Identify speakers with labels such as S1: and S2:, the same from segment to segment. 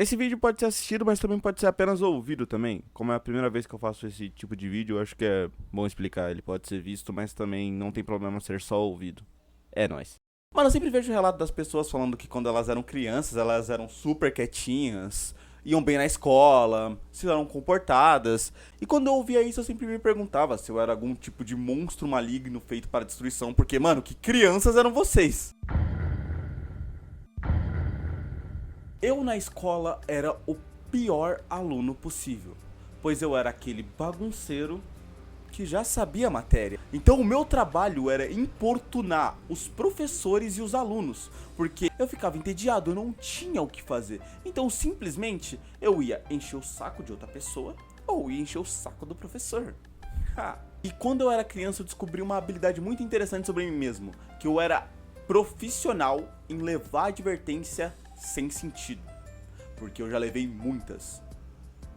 S1: Esse vídeo pode ser assistido, mas também pode ser apenas ouvido também. Como é a primeira vez que eu faço esse tipo de vídeo, eu acho que é bom explicar. Ele pode ser visto, mas também não tem problema ser só ouvido. É nóis. Mano, eu sempre vejo o relato das pessoas falando que quando elas eram crianças, elas eram super quietinhas, iam bem na escola, se eram comportadas. E quando eu ouvia isso, eu sempre me perguntava se eu era algum tipo de monstro maligno feito para destruição. Porque, mano, que crianças eram vocês? Eu na escola era o pior aluno possível, pois eu era aquele bagunceiro que já sabia a matéria. Então o meu trabalho era importunar os professores e os alunos, porque eu ficava entediado, eu não tinha o que fazer. Então simplesmente eu ia encher o saco de outra pessoa ou ia encher o saco do professor. E quando eu era criança eu descobri uma habilidade muito interessante sobre mim mesmo, que eu era profissional em levar advertência sem sentido, porque eu já levei muitas,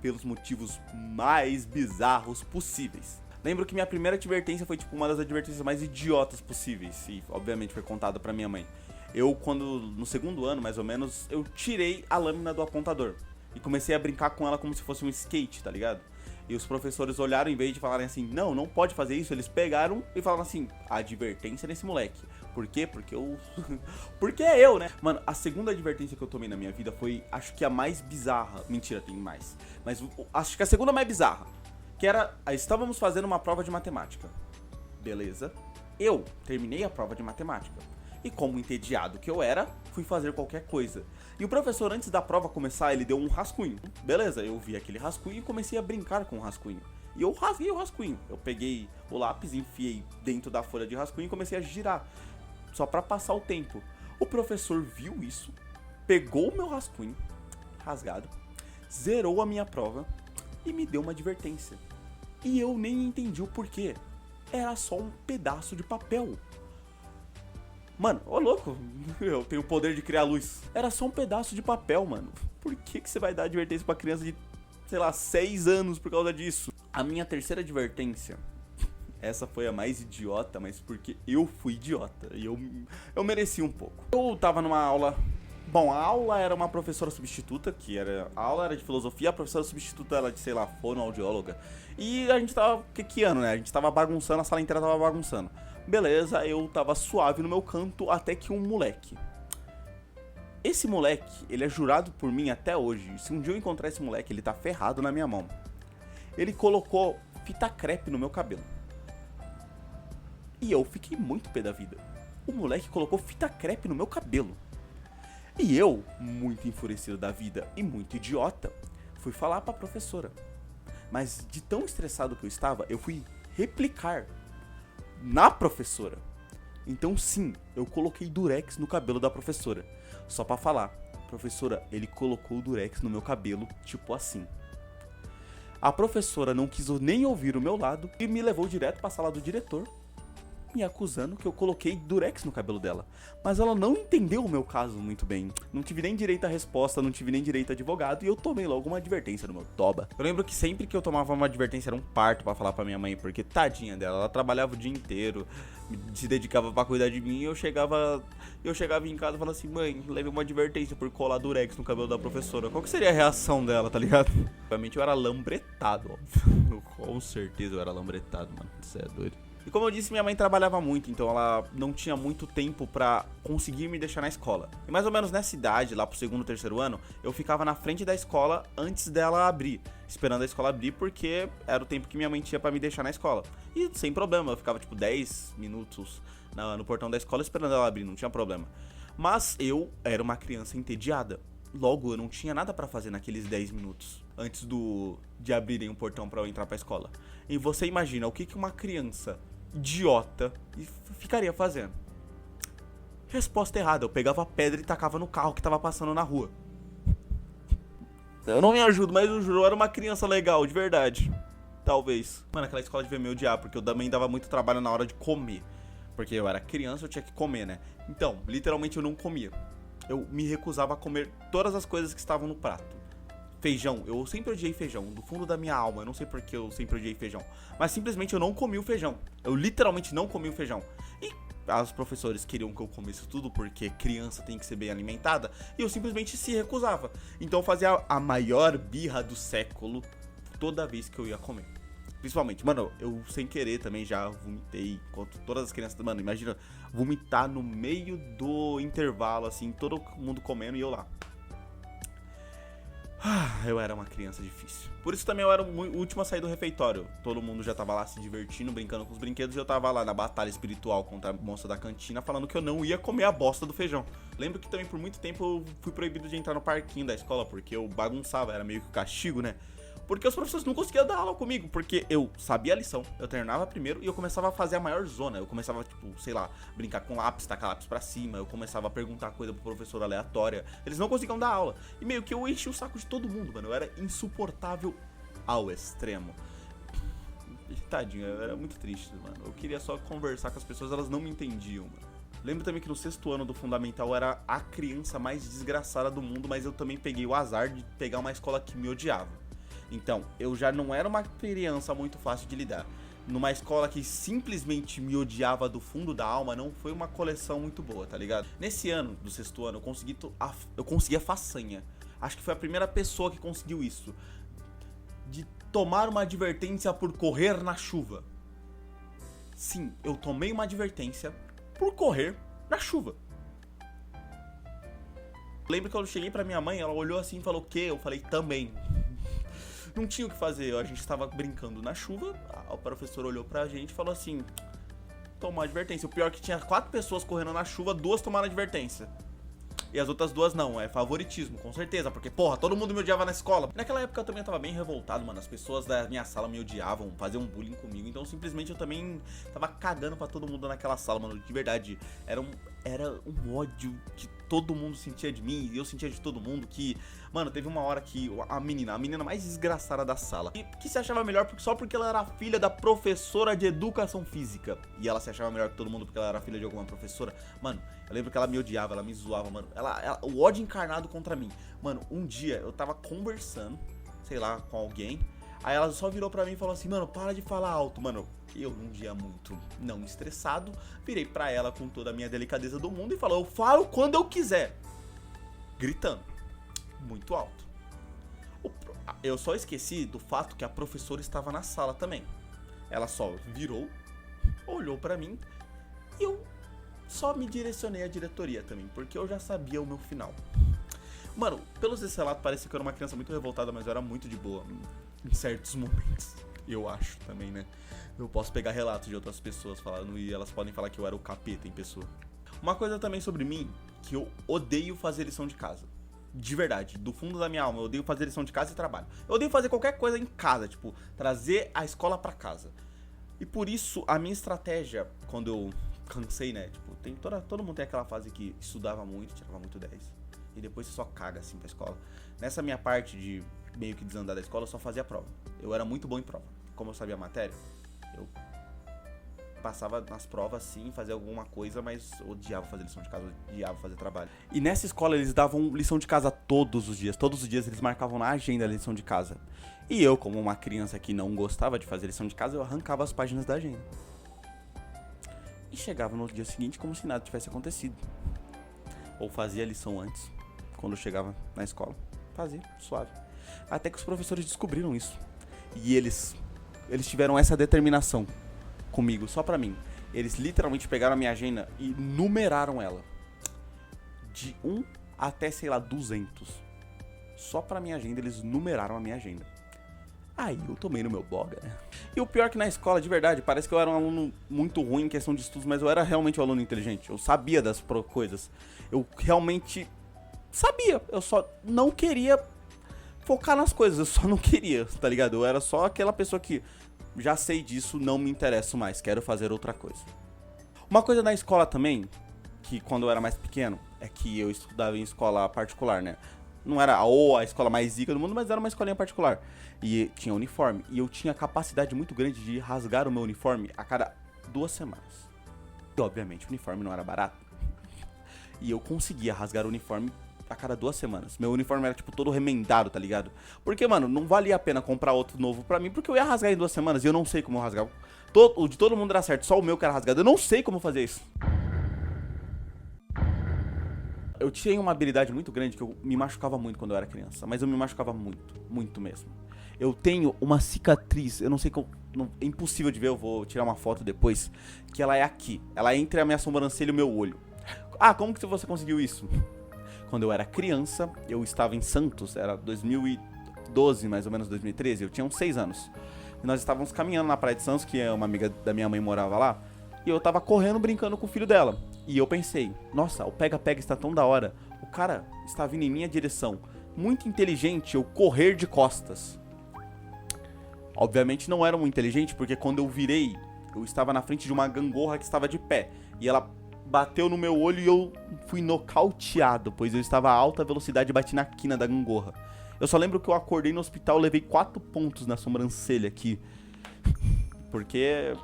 S1: pelos motivos mais bizarros possíveis. Lembro que minha primeira advertência foi tipo uma das advertências mais idiotas possíveis, e obviamente foi contada pra minha mãe. No segundo ano mais ou menos, eu tirei a lâmina do apontador e comecei a brincar com ela como se fosse um skate, tá ligado? E os professores olharam, em vez de falarem assim, não pode fazer isso, eles pegaram e falaram assim, advertência nesse moleque. Por quê? Porque eu... Porque é eu, né? Mano, a segunda advertência que eu tomei na minha vida foi, acho que a mais bizarra. Mentira, tem mais. Mas acho que a segunda mais bizarra. Que era, estávamos fazendo uma prova de matemática. Beleza. Eu terminei a prova de matemática. E como entediado que eu era, fui fazer qualquer coisa. E o professor, antes da prova começar, ele deu um rascunho. Beleza, eu vi aquele rascunho e comecei a brincar com o rascunho. E eu rasguei o rascunho. Eu peguei o lápis, enfiei dentro da folha de rascunho e comecei a girar. Só pra passar o tempo. O professor viu isso, pegou o meu rascunho, rasgado, zerou a minha prova e me deu uma advertência. E eu nem entendi o porquê. Era só um pedaço de papel. Mano, ô louco, eu tenho o poder de criar luz. Era só um pedaço de papel, mano. Por que você vai dar advertência pra criança de, sei lá, 6 anos por causa disso? A minha terceira advertência, essa foi a mais idiota, mas porque eu fui idiota. E eu mereci um pouco. Eu tava numa aula. Bom, a aula era uma professora substituta, a aula era de filosofia, a professora substituta era de, sei lá, fonoaudióloga. E a gente tava quequiando, né? A gente tava bagunçando, a sala inteira tava bagunçando. Beleza, eu tava suave no meu canto até que um moleque. Esse moleque, ele é jurado por mim até hoje. Se um dia eu encontrar esse moleque, ele tá ferrado na minha mão. Ele colocou fita crepe no meu cabelo. E eu fiquei muito pé da vida. O moleque colocou fita crepe no meu cabelo. E eu, muito enfurecido da vida e muito idiota, fui falar pra professora. Mas de tão estressado que eu estava, eu fui replicar na professora. Então sim, eu coloquei durex no cabelo da professora. Só pra falar, professora, ele colocou o durex no meu cabelo, tipo assim. A professora não quis nem ouvir o meu lado e me levou direto pra sala do diretor, me acusando que eu coloquei durex no cabelo dela. Mas ela não entendeu o meu caso muito bem. Não tive nem direito à resposta, não tive nem direito a advogado e eu tomei logo uma advertência no meu toba. Eu lembro que sempre que eu tomava uma advertência era um parto pra falar pra minha mãe, porque tadinha dela, ela trabalhava o dia inteiro, se dedicava pra cuidar de mim e eu chegava em casa e falava assim, mãe, levei uma advertência por colar durex no cabelo da professora. Qual que seria a reação dela, tá ligado? Obviamente eu era lambretado, óbvio. Com certeza eu era lambretado, mano. Isso é doido. E como eu disse, minha mãe trabalhava muito, então ela não tinha muito tempo pra conseguir me deixar na escola. E mais ou menos nessa idade, lá pro segundo, terceiro ano, eu ficava na frente da escola antes dela abrir, esperando a escola abrir, porque era o tempo que minha mãe tinha pra me deixar na escola. E sem problema, eu ficava tipo 10 minutos no portão da escola esperando ela abrir, não tinha problema. Mas eu era uma criança entediada. Logo, eu não tinha nada pra fazer naqueles 10 minutos antes de abrirem o portão pra eu entrar pra escola. E você imagina, o que uma criança idiota ficaria fazendo? Resposta errada, eu pegava a pedra e tacava no carro que tava passando na rua. Eu não me ajudo, mas eu juro, eu era uma criança legal, de verdade. Talvez. Mano, aquela escola devia me odiar, porque eu também dava muito trabalho na hora de comer. Porque eu era criança, eu tinha que comer, né? Então, literalmente eu não comia. Eu me recusava a comer todas as coisas que estavam no prato. Feijão, eu sempre odiei feijão, do fundo da minha alma, eu não sei porque eu sempre odiei feijão. Mas simplesmente eu não comi o feijão, eu literalmente não comi o feijão. E os professores queriam que eu comesse tudo porque criança tem que ser bem alimentada, e eu simplesmente se recusava. Então eu fazia a maior birra do século toda vez que eu ia comer. Principalmente, mano, eu sem querer também já vomitei enquanto todas as crianças, mano, imagina vomitar no meio do intervalo, assim, todo mundo comendo e eu lá. Eu era uma criança difícil. Por isso também eu era o último a sair do refeitório. Todo mundo já tava lá se divertindo, brincando com os brinquedos, e eu tava lá na batalha espiritual contra a moça da cantina, falando que eu não ia comer a bosta do feijão. Lembro que também por muito tempo eu fui proibido de entrar no parquinho da escola, porque eu bagunçava, era meio que castigo, né? Porque os professores não conseguiam dar aula comigo, porque eu sabia a lição, eu terminava primeiro e eu começava a fazer a maior zona. Eu começava, tipo, sei lá, brincar com lápis, tacar lápis pra cima, eu começava a perguntar coisa pro professor aleatória. Eles não conseguiam dar aula. E meio que eu enchi o saco de todo mundo, mano. Eu era insuportável ao extremo. Tadinho, eu era muito triste, mano. Eu queria só conversar com as pessoas, elas não me entendiam, mano. Lembro também que no 6º ano do Fundamental eu era a criança mais desgraçada do mundo, mas eu também peguei o azar de pegar uma escola que me odiava. Então, eu já não era uma criança muito fácil de lidar. Numa escola que simplesmente me odiava do fundo da alma, não foi uma coleção muito boa, tá ligado? Nesse ano, do 6º ano, eu consegui a façanha. Acho que foi a primeira pessoa que conseguiu isso. De tomar uma advertência por correr na chuva. Sim, eu tomei uma advertência por correr na chuva. Lembro que eu cheguei pra minha mãe, ela olhou assim e falou: o quê? Eu falei: também. Não tinha o que fazer, a gente estava brincando na chuva, o professor olhou pra gente e falou assim: tomou advertência. O pior é que tinha 4 pessoas correndo na chuva, 2 tomaram advertência. E as outras 2 não, é favoritismo, com certeza, porque, porra, todo mundo me odiava na escola. Naquela época eu também tava bem revoltado, mano, as pessoas da minha sala me odiavam, faziam bullying comigo, então simplesmente eu também tava cagando pra todo mundo naquela sala, mano, de verdade. Era um ódio que todo mundo sentia de mim e eu sentia de todo mundo, que, mano, teve uma hora que a menina mais desgraçada da sala, que se achava melhor só porque ela era filha da professora de educação física, e ela se achava melhor que todo mundo porque ela era filha de alguma professora, mano, eu lembro que ela me odiava, ela me zoava, mano, o ódio encarnado contra mim. Mano, um dia eu tava conversando, sei lá, com alguém, aí ela só virou pra mim e falou assim: mano, para de falar alto, mano. Eu, num dia muito não estressado, virei pra ela com toda a minha delicadeza do mundo e falou: eu falo quando eu quiser. Gritando, muito alto. Eu só esqueci do fato que a professora estava na sala também. Ela só virou, olhou pra mim e eu só me direcionei à diretoria também, porque eu já sabia o meu final. Mano, pelos desse relato parece que eu era uma criança muito revoltada, mas eu era muito de boa em certos momentos. Eu acho também, né? Eu posso pegar relatos de outras pessoas falando e elas podem falar que eu era o capeta em pessoa. Uma coisa também sobre mim, que eu odeio fazer lição de casa. De verdade, do fundo da minha alma, eu odeio fazer lição de casa e trabalho. Eu odeio fazer qualquer coisa em casa, tipo, trazer a escola pra casa. E por isso, a minha estratégia, quando eu cansei, né? Tipo, todo mundo tem aquela fase que estudava muito, tirava muito 10. E depois você só caga assim pra escola. Nessa minha parte de meio que desandar da escola, eu só fazia prova. Eu era muito bom em prova. Como eu sabia a matéria, eu passava nas provas sim, fazia alguma coisa, mas odiava fazer lição de casa, odiava fazer trabalho. E nessa escola eles davam lição de casa todos os dias eles marcavam na agenda a lição de casa. E eu, como uma criança que não gostava de fazer lição de casa, eu arrancava as páginas da agenda. E chegava no dia seguinte como se nada tivesse acontecido. Ou fazia a lição antes, quando eu chegava na escola. Fazia, suave. Até que os professores descobriram isso. E eles tiveram essa determinação comigo, só pra mim. Eles literalmente pegaram a minha agenda e numeraram ela. De 1 até, sei lá, 200. Só pra minha agenda, eles numeraram a minha agenda. Aí eu tomei no meu boga, né? E o pior é que na escola, de verdade, parece que eu era um aluno muito ruim em questão de estudos, mas eu era realmente um aluno inteligente. Eu sabia das coisas. Eu realmente sabia. Eu só não queria focar nas coisas. Eu só não queria, tá ligado? Eu era só aquela pessoa que já sei disso, não me interesso mais, quero fazer outra coisa. Uma coisa na escola também, que quando eu era mais pequeno, é que eu estudava em escola particular, né? Não era a escola mais zica do mundo, mas era uma escolinha particular. E tinha uniforme. E eu tinha capacidade muito grande de rasgar o meu uniforme a cada 2 semanas. E obviamente o uniforme não era barato. E eu conseguia rasgar o uniforme a cada 2 semanas. Meu uniforme era tipo todo remendado, tá ligado? Porque, mano, não valia a pena comprar outro novo pra mim, porque eu ia rasgar em 2 semanas e eu não sei como rasgar. O de todo mundo era certo, só o meu que era rasgado. Eu não sei como fazer isso. Eu tinha uma habilidade muito grande que eu me machucava muito quando eu era criança. Mas eu me machucava muito, muito mesmo. Eu tenho uma cicatriz, eu não sei como... é impossível de ver, eu vou tirar uma foto depois. Que ela é aqui, ela é entre a minha sobrancelha e o meu olho. Ah, como que você conseguiu isso? Quando eu era criança, eu estava em Santos, era 2012, mais ou menos 2013, eu tinha uns 6 anos. E nós estávamos caminhando na Praia de Santos, que uma amiga da minha mãe morava lá. E eu tava correndo, brincando com o filho dela. E eu pensei, nossa, o pega-pega está tão da hora. O cara está vindo em minha direção. Muito inteligente eu correr de costas. Obviamente não era muito inteligente, porque quando eu virei, eu estava na frente de uma gangorra que estava de pé. E ela bateu no meu olho e eu fui nocauteado, pois eu estava a alta velocidade e bati na quina da gangorra. Eu só lembro que eu acordei no hospital, levei 4 pontos na sobrancelha aqui. Porque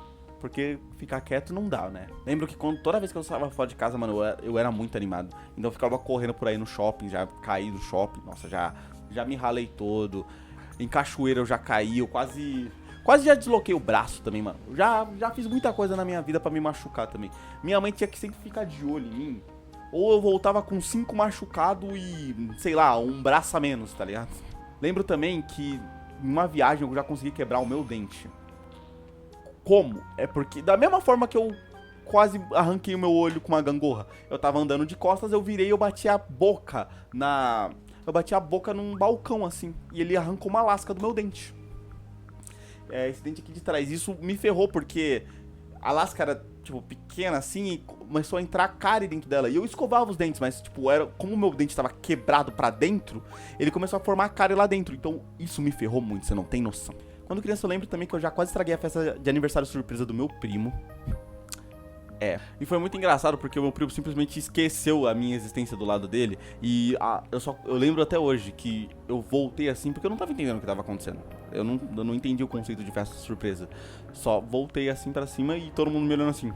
S1: ficar quieto não dá, né? Lembro que toda vez que eu estava fora de casa, mano, eu era muito animado. Então eu ficava correndo por aí no shopping, já caí no shopping, nossa, já me ralei todo. Em cachoeira eu já caí, eu quase já desloquei o braço também, mano. Já fiz muita coisa na minha vida pra me machucar também. Minha mãe tinha que sempre ficar de olho em mim. Ou eu voltava com 5 machucados e, sei lá, um braço a menos, tá ligado? Lembro também que em uma viagem eu já consegui quebrar o meu dente. Como? É porque, da mesma forma que eu quase arranquei o meu olho com uma gangorra, eu tava andando de costas, eu virei e eu bati a boca num balcão, assim. E ele arrancou uma lasca do meu dente. Esse dente aqui de trás. Isso me ferrou, porque a lasca era, tipo, pequena, assim, e começou a entrar cárie dentro dela. E eu escovava os dentes, mas, tipo, como o meu dente tava quebrado pra dentro, ele começou a formar cárie lá dentro. Então, isso me ferrou muito, você não tem noção. Quando criança eu lembro também que eu já quase estraguei a festa de aniversário surpresa do meu primo. E foi muito engraçado porque o meu primo simplesmente esqueceu a minha existência do lado dele. E eu lembro até hoje que eu voltei assim porque eu não tava entendendo o que tava acontecendo. Eu não entendi o conceito de festa surpresa. Só voltei assim pra cima e todo mundo me olhando assim.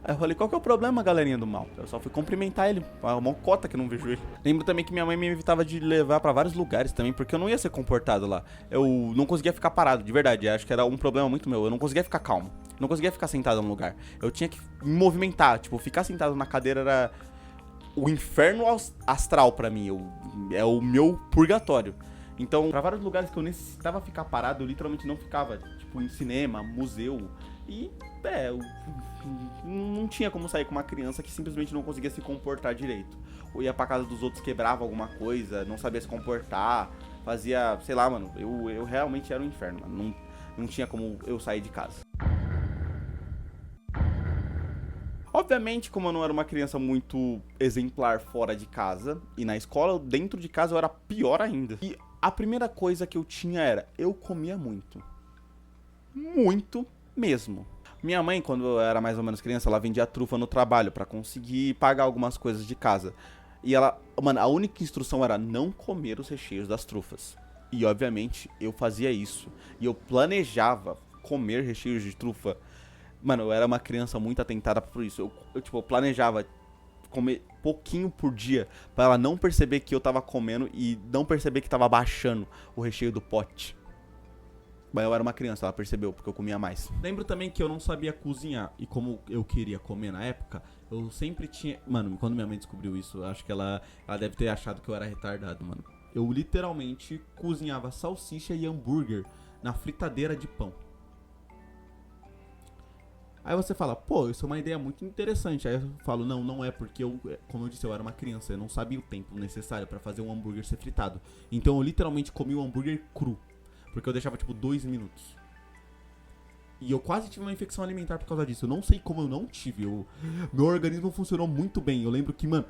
S1: Aí eu falei, qual que é o problema, galerinha do mal? Eu só fui cumprimentar ele, uma mocota que eu não vejo ele. Lembro também que minha mãe me evitava de levar pra vários lugares também, porque eu não ia ser comportado lá. Eu não conseguia ficar parado, de verdade, acho que era um problema muito meu. Eu não conseguia ficar calmo, não conseguia ficar sentado num lugar. Eu tinha que me movimentar, tipo, ficar sentado na cadeira era o inferno astral pra mim, é o meu purgatório. Então, pra vários lugares que eu necessitava ficar parado, eu literalmente não ficava, tipo, em cinema, museu. E, eu não tinha como sair com uma criança que simplesmente não conseguia se comportar direito. Ou ia pra casa dos outros, quebrava alguma coisa, não sabia se comportar, fazia, sei lá, mano, eu realmente era um inferno, mano. Não tinha como eu sair de casa. Obviamente, como eu não era uma criança muito exemplar fora de casa, e na escola, dentro de casa eu era pior ainda. E a primeira coisa que eu tinha era, eu comia muito. Muito mesmo. Minha mãe, quando eu era mais ou menos criança, ela vendia trufa no trabalho pra conseguir pagar algumas coisas de casa. E a única instrução era não comer os recheios das trufas. E obviamente, eu fazia isso. E eu planejava comer recheios de trufa. Mano, eu era uma criança muito atentada por isso. Eu planejava comer pouquinho por dia pra ela não perceber que eu tava comendo e não perceber que tava baixando o recheio do pote. Mas eu era uma criança, ela percebeu, porque eu comia mais. Lembro também que eu não sabia cozinhar. E como eu queria comer na época, eu sempre tinha... Mano, quando minha mãe descobriu isso, eu acho que ela deve ter achado que eu era retardado, mano. Eu literalmente cozinhava salsicha e hambúrguer na fritadeira de pão. Aí você fala, pô, isso é uma ideia muito interessante. Aí eu falo, não é porque como eu disse, eu era uma criança. Eu não sabia o tempo necessário pra fazer um hambúrguer ser fritado. Então eu literalmente comi o hambúrguer cru. Porque eu deixava, 2 minutos. E eu quase tive uma infecção alimentar por causa disso. Eu não sei como eu não tive. Meu organismo funcionou muito bem. Eu lembro que, mano...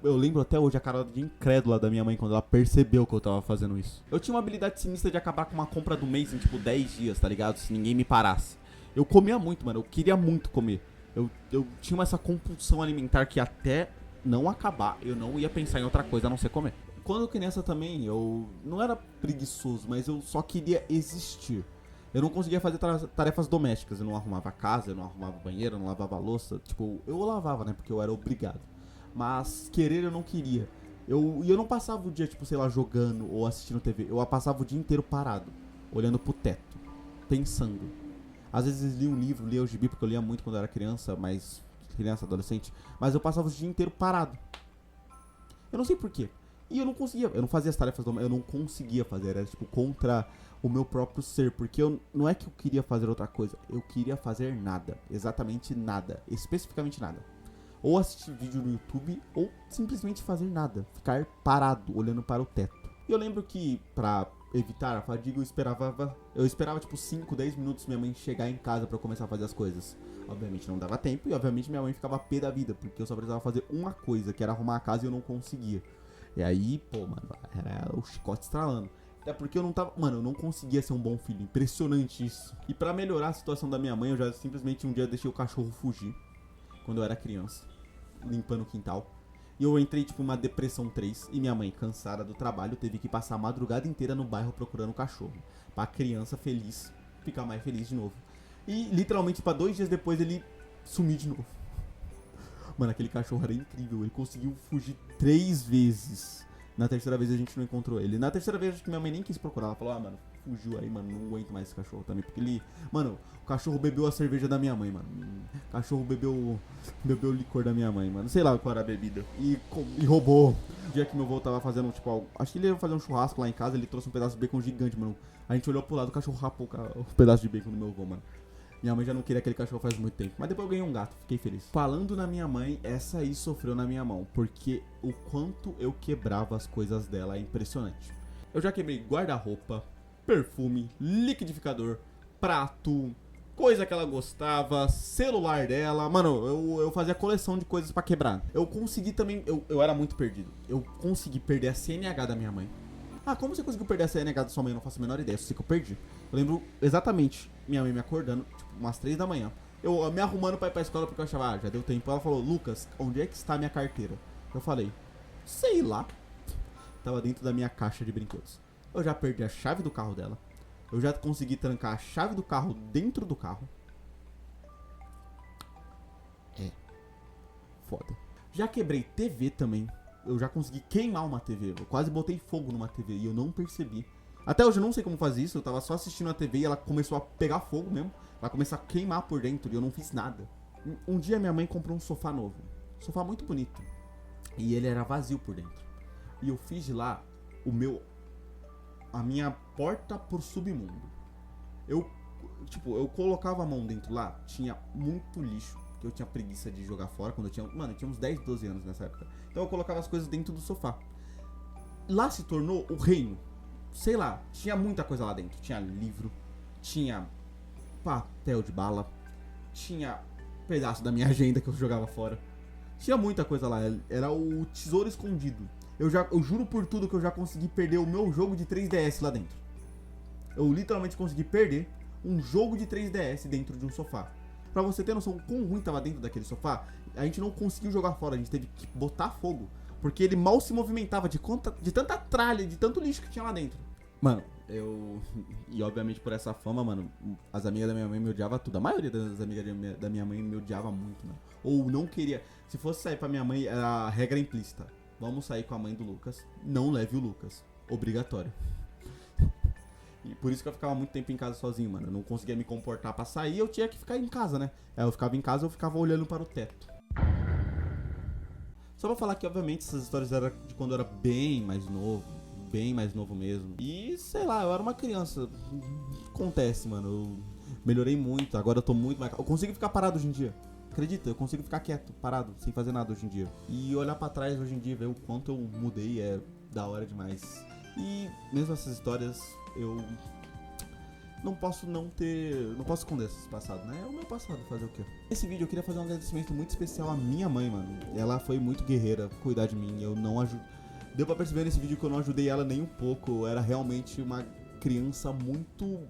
S1: eu lembro até hoje a cara de incrédula da minha mãe quando ela percebeu que eu tava fazendo isso. Eu tinha uma habilidade sinistra de acabar com uma compra do mês em, 10 dias, tá ligado? Se ninguém me parasse. Eu comia muito, mano. Eu queria muito comer. Eu tinha essa compulsão alimentar que até não acabar, eu não ia pensar em outra coisa a não ser comer. Quando criança também, eu não era preguiçoso, mas eu só queria existir. Eu não conseguia fazer tarefas domésticas. Eu não arrumava a casa, eu não arrumava o banheiro, eu não lavava a louça. Eu lavava, né? Porque eu era obrigado. Mas querer eu não queria. E eu não passava o dia, jogando ou assistindo TV. Eu passava o dia inteiro parado, olhando pro teto, pensando. Às vezes lia um livro, lia o gibi, porque eu lia muito quando eu era criança, adolescente. Mas eu passava o dia inteiro parado.
S2: Eu não sei porquê. E eu não conseguia, eu não fazia as tarefas, eu não conseguia fazer, era tipo contra o meu próprio ser, porque não é que eu queria fazer outra coisa, eu queria fazer nada, exatamente nada, especificamente nada. Ou assistir vídeo no YouTube, ou simplesmente fazer nada, ficar parado, olhando para o teto. E eu lembro que, pra evitar a fadiga, eu esperava tipo 5, 10 minutos minha mãe chegar em casa pra eu começar a fazer as coisas. Obviamente não dava tempo, e obviamente minha mãe ficava pé da vida, porque eu só precisava fazer uma coisa, que era arrumar a casa, e eu não conseguia. E aí, pô, mano, era o chicote estralando. Até porque eu não tava... Mano, eu não conseguia ser um bom filho. Impressionante isso. E pra melhorar a situação da minha mãe, eu já simplesmente um dia deixei o cachorro fugir. Quando eu era criança. Limpando o quintal. E eu entrei, tipo, uma depressão 3. E minha mãe, cansada do trabalho, teve que passar a madrugada inteira no bairro procurando o cachorro. Pra criança feliz ficar mais feliz de novo. E, literalmente, pra 2 dias depois, ele sumiu de novo. Mano, aquele cachorro era incrível. Ele conseguiu fugir 3 vezes. Na terceira vez a gente não encontrou ele. Na terceira vez acho que minha mãe nem quis procurar. Ela falou, mano, fugiu aí, mano. Não aguento mais esse cachorro também. Porque ele... Mano, o cachorro bebeu a cerveja da minha mãe, mano. O cachorro bebeu o licor da minha mãe, mano. Sei lá qual era a bebida. E roubou. O dia que meu avô tava fazendo, tipo, algo... Acho que ele ia fazer um churrasco lá em casa. Ele trouxe um pedaço de bacon gigante, mano. A gente olhou pro lado, o cachorro rapou o pedaço de bacon do meu avô, mano. Minha mãe já não queria aquele cachorro faz muito tempo. Mas depois eu ganhei um gato, fiquei feliz. Falando na minha mãe, essa aí sofreu na minha mão. Porque o quanto eu quebrava as coisas dela é impressionante. Eu já quebrei guarda-roupa, perfume, liquidificador, prato, coisa que ela gostava, celular dela. Mano, eu fazia coleção de coisas pra quebrar. Eu consegui também, eu era muito perdido. Eu consegui perder a CNH da minha mãe. Ah, como você conseguiu perder a CNH da sua mãe? Eu não faço a menor ideia, eu sei que eu perdi. Eu lembro exatamente minha mãe me acordando, tipo, umas 3 da manhã. Eu me arrumando pra ir pra escola porque eu achava, já deu tempo. Ela falou, Lucas, onde é que está a minha carteira? Eu falei, sei lá. Tava dentro da minha caixa de brinquedos. Eu já perdi a chave do carro dela. Eu já consegui trancar a chave do carro dentro do carro. É. Foda. Já quebrei TV também. Eu já consegui queimar uma TV. Eu quase botei fogo numa TV e eu não percebi. Até hoje eu não sei como fazer isso. Eu tava só assistindo a TV e ela começou a pegar fogo mesmo. Ela começou a queimar por dentro e eu não fiz nada. Um dia minha mãe comprou um sofá novo. Um sofá muito bonito. E ele era vazio por dentro. E eu fiz de lá a minha porta pro submundo. Eu colocava a mão dentro lá, tinha muito lixo. Que eu tinha preguiça de jogar fora quando eu tinha... Mano, eu tinha uns 10, 12 anos nessa época. Então eu colocava as coisas dentro do sofá. Lá se tornou o reino. Sei lá, tinha muita coisa lá dentro. Tinha livro, tinha papel de bala, tinha pedaço da minha agenda que eu jogava fora. Tinha muita coisa lá, era o tesouro escondido. Eu juro por tudo que eu já consegui perder o meu jogo de 3DS lá dentro. Eu literalmente consegui perder um jogo de 3DS dentro de um sofá. Pra você ter noção quão ruim tava dentro daquele sofá, a gente não conseguiu jogar fora, a gente teve que botar fogo. Porque ele mal se movimentava de tanta tralha, de tanto lixo que tinha lá dentro. Mano, e obviamente por essa fama, mano, as amigas da minha mãe me odiavam tudo. A maioria das amigas da minha mãe me odiava muito, mano. Ou não queria. Se fosse sair pra minha mãe, era a regra implícita. Vamos sair com a mãe do Lucas, não leve o Lucas. Obrigatório. E por isso que eu ficava muito tempo em casa sozinho, mano. Eu não conseguia me comportar pra sair, eu tinha que ficar em casa, né? Aí eu ficava em casa, eu ficava olhando para o teto. Só pra falar que, obviamente, essas histórias eram de quando eu era bem mais novo mesmo. E, sei lá, eu era uma criança. Acontece, mano. Eu melhorei muito, agora eu tô muito mais... Eu consigo ficar parado hoje em dia. Acredita, eu consigo ficar quieto, parado, sem fazer nada hoje em dia. E olhar pra trás hoje em dia, ver o quanto eu mudei é da hora demais. E mesmo essas histórias, eu não posso esconder esse passado, né? É o meu passado, fazer o quê? Nesse vídeo eu queria fazer um agradecimento muito especial à minha mãe, mano. Ela foi muito guerreira, cuidar de mim, eu não ajudei. Deu pra perceber nesse vídeo que eu não ajudei ela nem um pouco. Eu era realmente uma criança muito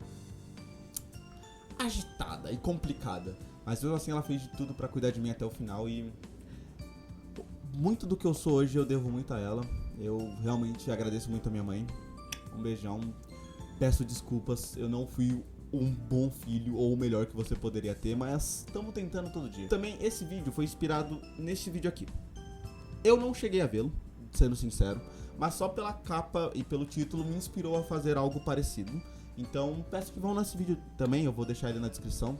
S2: agitada e complicada. Mas mesmo assim ela fez de tudo pra cuidar de mim até o final e... muito do que eu sou hoje eu devo muito a ela. Eu realmente agradeço muito a minha mãe. Um beijão. Peço desculpas, eu não fui um bom filho ou o melhor que você poderia ter, mas estamos tentando todo dia. Também esse vídeo foi inspirado neste vídeo aqui. Eu não cheguei a vê-lo, sendo sincero, mas só pela capa e pelo título me inspirou a fazer algo parecido. Então peço que vão nesse vídeo também, eu vou deixar ele na descrição.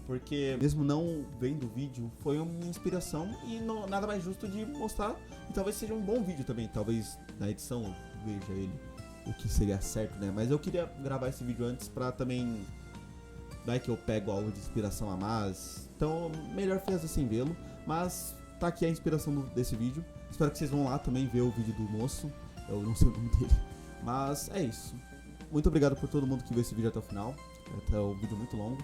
S2: Porque mesmo não vendo o vídeo, foi uma inspiração e nada mais justo de mostrar. E talvez seja um bom vídeo também, talvez na edição eu veja ele, o que seria certo, né? Mas eu queria gravar esse vídeo antes pra também... Vai que eu pego algo de inspiração a mais. Então, melhor fazer sem vê-lo. Mas tá aqui a inspiração desse vídeo. Espero que vocês vão lá também ver o vídeo do moço. Eu não sei o nome dele. Mas é isso. Muito obrigado por todo mundo que viu esse vídeo até o final. Até o vídeo muito longo.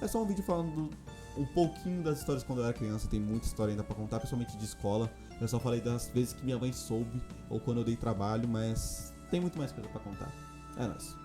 S2: É só um vídeo falando um pouquinho das histórias quando eu era criança. Tem muita história ainda pra contar, principalmente de escola. Eu só falei das vezes que minha mãe soube ou quando eu dei trabalho, mas tem muito mais coisa pra contar. É nóis.